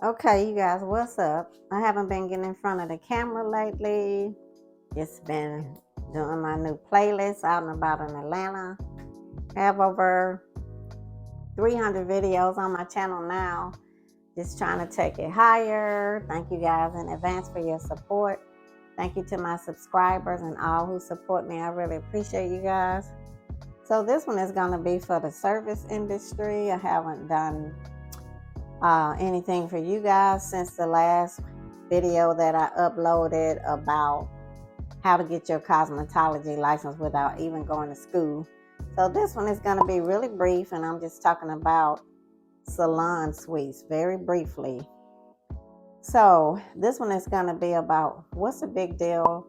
Okay, you guys, what's up? I haven't been getting in front of the camera lately. Just been doing my new playlist out and about in Atlanta. I have over 300 videos on my channel now. Just trying to take it higher. Thank you guys in advance for your support. Thank you to my subscribers and all who support me. I really appreciate you guys. So this one is going to be for the service industry. I haven't done anything for you guys since the last video that I uploaded about how to get your cosmetology license without even going to school. So this one is going to be really brief, and I'm just talking about salon suites very briefly. So this one is going to be about what's the big deal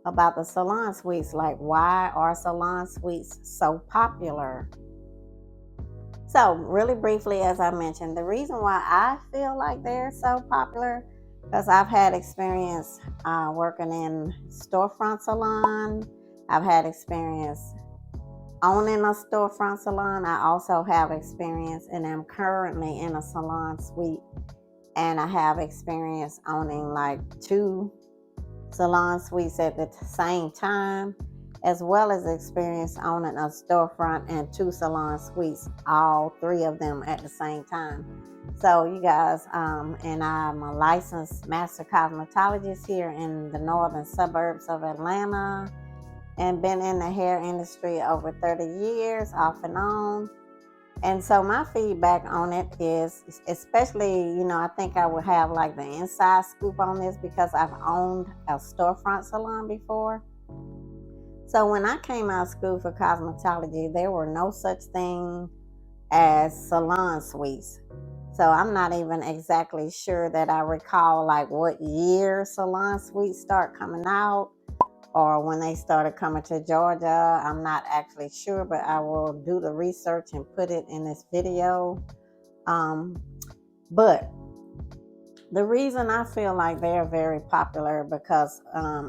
about the salon suites. Like, why are salon suites so popular? So really briefly, as I mentioned, the reason why I feel like they're so popular, because I've had experience working in storefront salon. I've had experience owning a storefront salon. I also have experience, and I'm currently in a salon suite, and I have experience owning like 2 salon suites at the same time, as well as experience owning a storefront and 2 salon suites, all 3 of them at the same time. So you guys, and I'm a licensed master cosmetologist here in the northern suburbs of Atlanta, and been in the hair industry over 30 years off and on. And so my feedback on it is, especially, I think I would have like the inside scoop on this because I've owned a storefront salon before. So when I came out of school for cosmetology, there were no such thing as salon suites. So I'm not even exactly sure that I recall like what year salon suites start coming out or when they started coming to Georgia. I'm not actually sure, but I will do the research and put it in this video. But the reason I feel like they're very popular because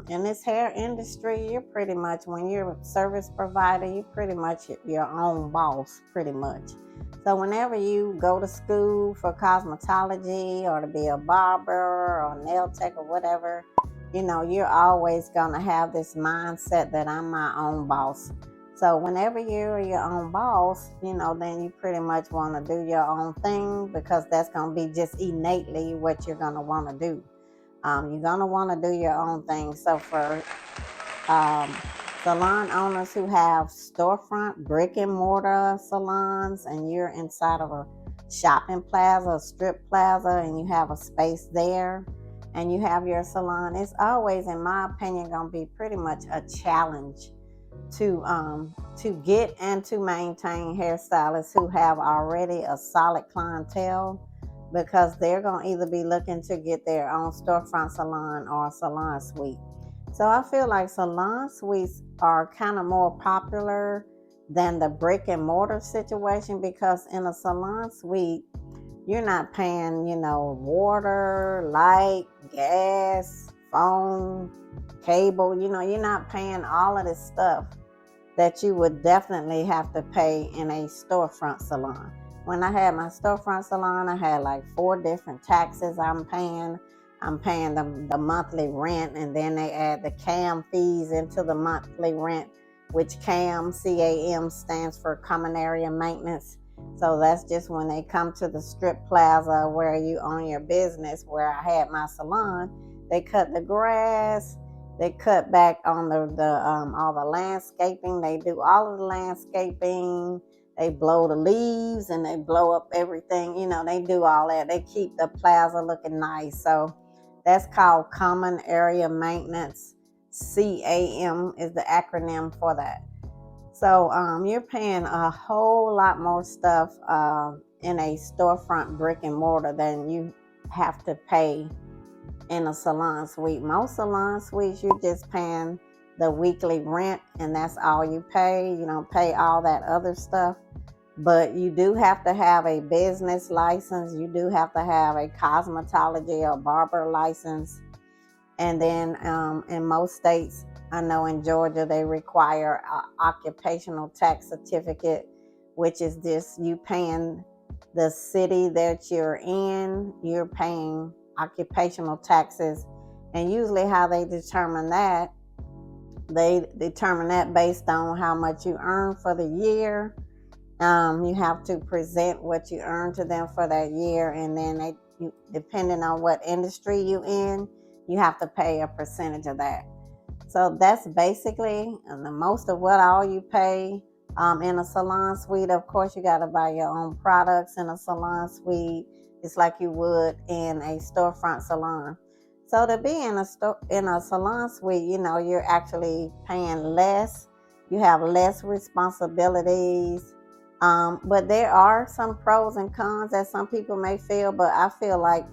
in this hair industry, you're pretty much, when you're a service provider, you're pretty much your own boss, pretty much. So whenever you go to school for cosmetology or to be a barber or nail tech or whatever, you're always going to have this mindset that I'm my own boss. So whenever you're your own boss, then you pretty much want to do your own thing because that's going to be just innately what you're going to want to do. You're going to want to do your own thing. So for salon owners who have storefront, brick and mortar salons, and you're inside of a shopping plaza, a strip plaza, and you have a space there, and you have your salon, it's always, in my opinion, going to be pretty much a challenge to get and to maintain hairstylists who have already a solid clientele, because they're going to either be looking to get their own storefront salon or a salon suite. So I feel like salon suites are kind of more popular than the brick and mortar situation, because in a salon suite, you're not paying, water, light, gas, phone, cable. You're not paying all of this stuff that you would definitely have to pay in a storefront salon. When I had my storefront salon, I had like 4 different taxes I'm paying. I'm paying the monthly rent, and then they add the CAM fees into the monthly rent, which CAM, C-A-M, stands for Common Area Maintenance. So that's just when they come to the strip plaza where you own your business, where I had my salon. They cut the grass, they cut back on the all the landscaping. They do all of the landscaping. They blow the leaves and they blow up everything. They do all that. They keep the plaza looking nice. So that's called Common Area Maintenance. CAM is the acronym for that. So you're paying a whole lot more stuff in a storefront brick and mortar than you have to pay in a salon suite. Most salon suites, you're just paying the weekly rent, and that's all you pay. You don't pay all that other stuff. But you do have to have a business license. You do have to have a cosmetology or barber license. And then in most states, I know in Georgia, they require an occupational tax certificate, which is this, you paying the city that you're in, you're paying occupational taxes. And usually how they determine that based on how much you earn for the year. You have to present what you earn to them for that year, and then depending on what industry you in, you have to pay a percentage of that. So that's basically the most of what all you pay in a salon suite. Of course, you got to buy your own products in a salon suite. It's like you would in a storefront salon. So to be in a salon suite, you're actually paying less. You have less responsibilities. But there are some pros and cons that some people may feel, but I feel like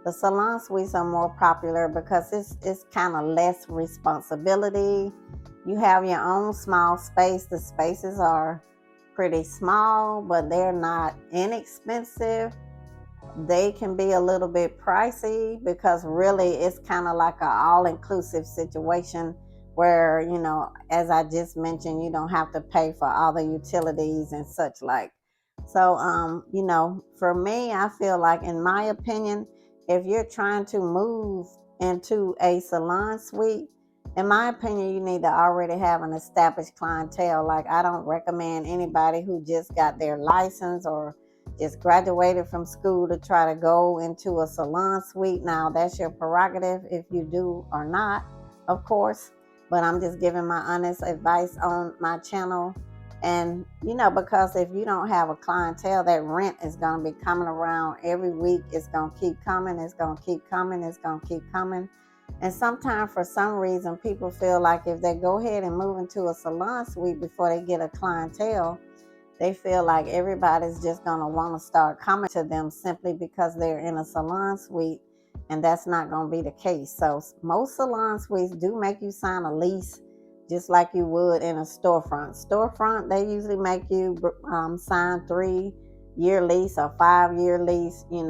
the salon suites are more popular because it's kind of less responsibility. You have your own small space. The spaces are pretty small, but they're not inexpensive. They can be a little bit pricey because really it's kind of like an all-inclusive situation where, as I just mentioned, you don't have to pay for all the utilities and such like. So, for me, I feel like, in my opinion, if you're trying to move into a salon suite, in my opinion, you need to already have an established clientele. Like, I don't recommend anybody who just got their license or just graduated from school to try to go into a salon suite. Now, that's your prerogative if you do or not, of course. But I'm just giving my honest advice on my channel. And, because if you don't have a clientele, that rent is going to be coming around every week. It's going to keep coming. It's going to keep coming. It's going to keep coming. And sometimes, for some reason, people feel like if they go ahead and move into a salon suite before they get a clientele, they feel like everybody's just going to want to start coming to them simply because they're in a salon suite. And that's not going to be the case. So most salon suites do make you sign a lease just like you would in a storefront. Storefront, they usually make you sign 3-year lease or 5-year lease. In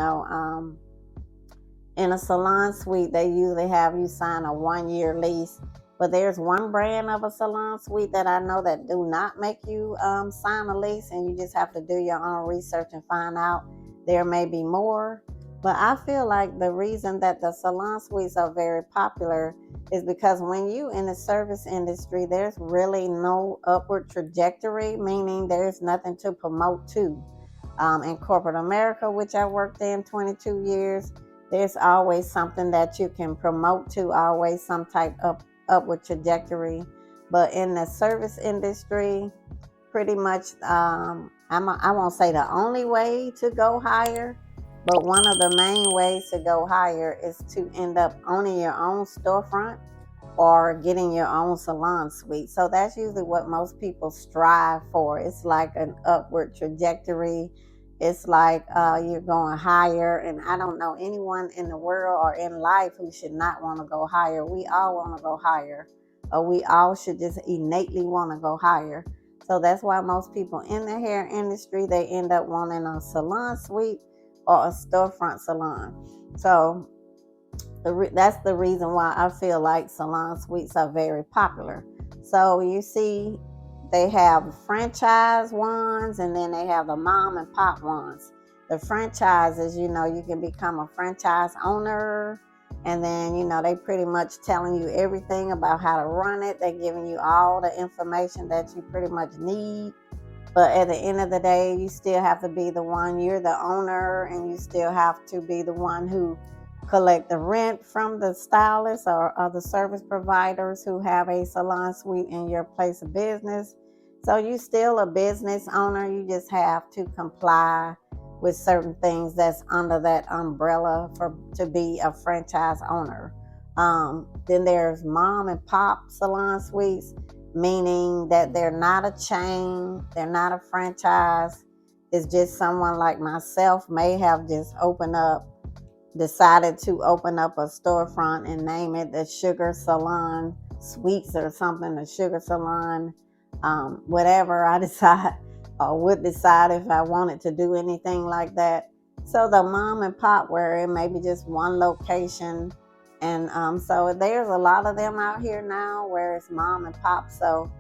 a salon suite, they usually have you sign a 1-year lease. But there's one brand of a salon suite that I know that do not make you sign a lease, and you just have to do your own research and find out. There may be more. But I feel like the reason that the salon suites are very popular is because when you in the service industry, there's really no upward trajectory, meaning there's nothing to promote to. In corporate America, which I worked in 22 years, there's always something that you can promote to, always some type of upward trajectory. But in the service industry, pretty much, I won't say the only way to go higher, but one of the main ways to go higher is to end up owning your own storefront or getting your own salon suite. So that's usually what most people strive for. It's like an upward trajectory. It's like you're going higher. And I don't know anyone in the world or in life who should not want to go higher. We all want to go higher. Or we all should just innately want to go higher. So that's why most people in the hair industry, they end up wanting a salon suite or a storefront salon. So that's the reason why I feel like salon suites are very popular. So you see, they have franchise ones, and then they have the mom and pop ones. The franchises, you can become a franchise owner, and then, they pretty much telling you everything about how to run it. They're giving you all the information that you pretty much need. But at the end of the day, you still have to be the one. You're the owner, and you still have to be the one who collect the rent from the stylists or the service providers who have a salon suite in your place of business. So you're still a business owner. You just have to comply with certain things that's under that umbrella to be a franchise owner. Then there's mom and pop salon suites, meaning that they're not a chain, they're not a franchise. It's just someone like myself may have just decided to open up a storefront and name it the Sugar Salon Sweets or something, the Sugar Salon, whatever I decide or would decide if I wanted to do anything like that. So the mom and pop, where it may be just one location. And so there's a lot of them out here now where it's mom and pop. So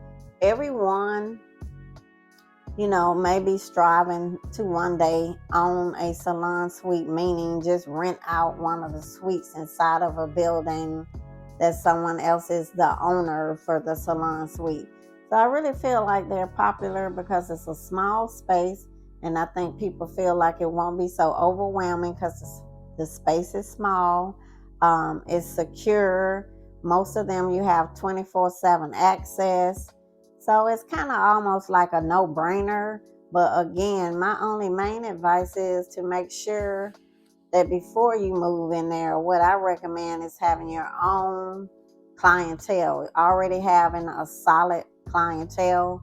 everyone, maybe striving to one day own a salon suite, meaning just rent out one of the suites inside of a building that someone else is the owner for the salon suite. So I really feel like they're popular because it's a small space, and I think people feel like it won't be so overwhelming because the space is small. It's secure. Most of them you have 24/7 access. So it's kind of almost like a no-brainer. But again, my only main advice is to make sure that before you move in there, what I recommend is having your own clientele, already having a solid clientele,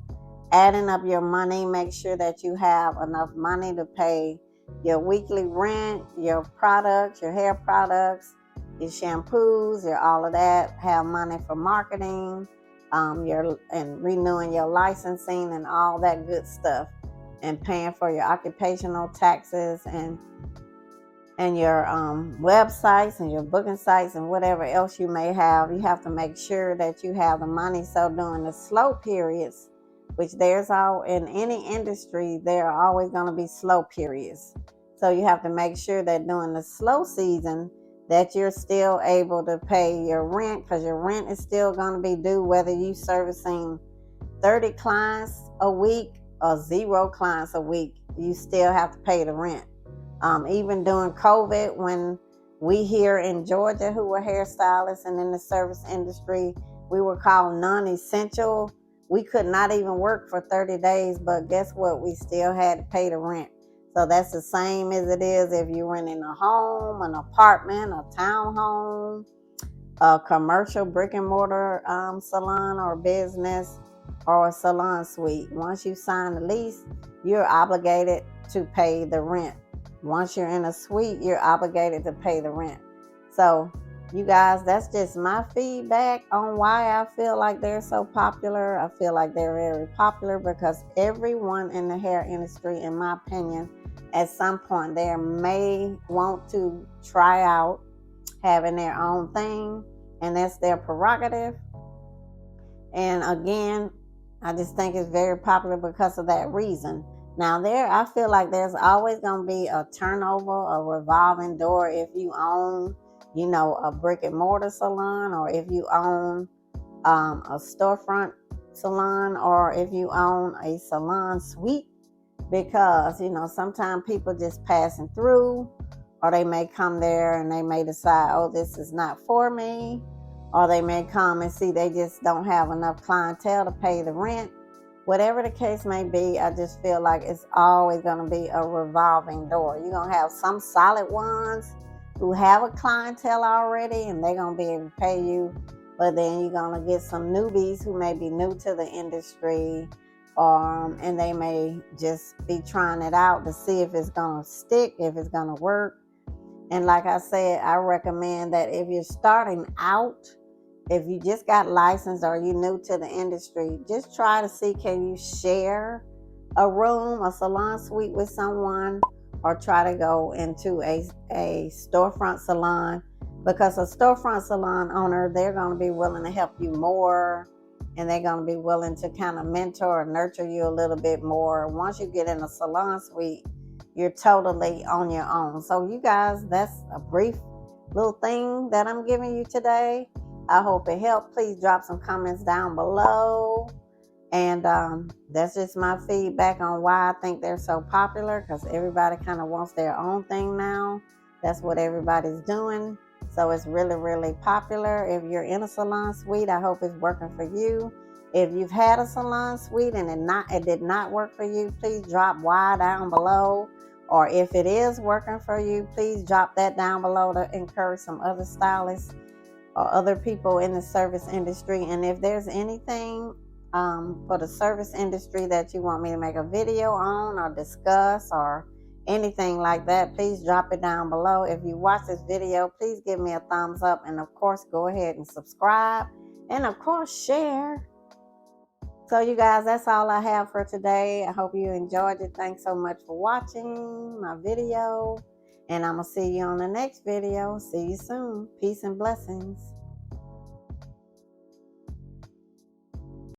adding up your money, make sure that you have enough money to pay your weekly rent, your products, your hair products, your shampoos, your all of that, have money for marketing, and renewing your licensing and all that good stuff, and paying for your occupational taxes and your websites and your booking sites and whatever else you may have. You have to make sure that you have the money. So during the slow periods, which there's all in any industry, there are always going to be slow periods. So you have to make sure that during the slow season that you're still able to pay your rent, because your rent is still going to be due whether you servicing 30 clients a week or 0 clients a week. You still have to pay the rent. Even during COVID, when we here in Georgia who were hairstylists and in the service industry, we were called non-essential. We could not even work for 30 days, but guess what? We still had to pay the rent. So that's the same as it is if you're renting a home, an apartment, a townhome, a commercial brick and mortar salon or business, or a salon suite. Once you sign the lease, you're obligated to pay the rent. Once you're in a suite, you're obligated to pay the rent. So, you guys, that's just my feedback on why I feel like they're so popular. I feel like they're very popular because everyone in the hair industry, in my opinion, at some point they may want to try out having their own thing, and that's their prerogative. And again, I just think it's very popular because of that reason. Now I feel like there's always going to be a turnover, a revolving door if you own, a brick and mortar salon, or if you own a storefront salon, or if you own a salon suite, because, sometimes people just passing through, or they may come there and they may decide, oh, this is not for me, or they may come and see they just don't have enough clientele to pay the rent. Whatever the case may be, I just feel like it's always going to be a revolving door. You're going to have some solid ones who have a clientele already, and they're going to be able to pay you. But then you're going to get some newbies who may be new to the industry, and they may just be trying it out to see if it's going to stick, if it's going to work. And like I said, I recommend that if you're starting out, if you just got licensed or you're new to the industry, just try to see, can you share a room, a salon suite with someone, or try to go into a storefront salon, because a storefront salon owner, they're going to be willing to help you more, and they're going to be willing to kind of mentor or nurture you a little bit more. Once you get in a salon suite, you're totally on your own. So you guys, that's a brief little thing that I'm giving you today. I hope it helped. Please drop some comments down below. And that's just my feedback on why I think they're so popular, because everybody kind of wants their own thing now. That's what everybody's doing. So it's really, really popular. If you're in a salon suite, I hope it's working for you. If you've had a salon suite and it did not work for you, please drop why down below. Or if it is working for you, please drop that down below to encourage some other stylists or other people in the service industry. And if there's anything for the service industry that you want me to make a video on or discuss or anything like that, please drop it down below. If you watch this video, please give me a thumbs up, and of course go ahead and subscribe, and of course share. So you guys, that's all I have for today. I hope you enjoyed it. Thanks so much for watching my video, and I'm going to see you on the next video. See you soon. Peace and blessings.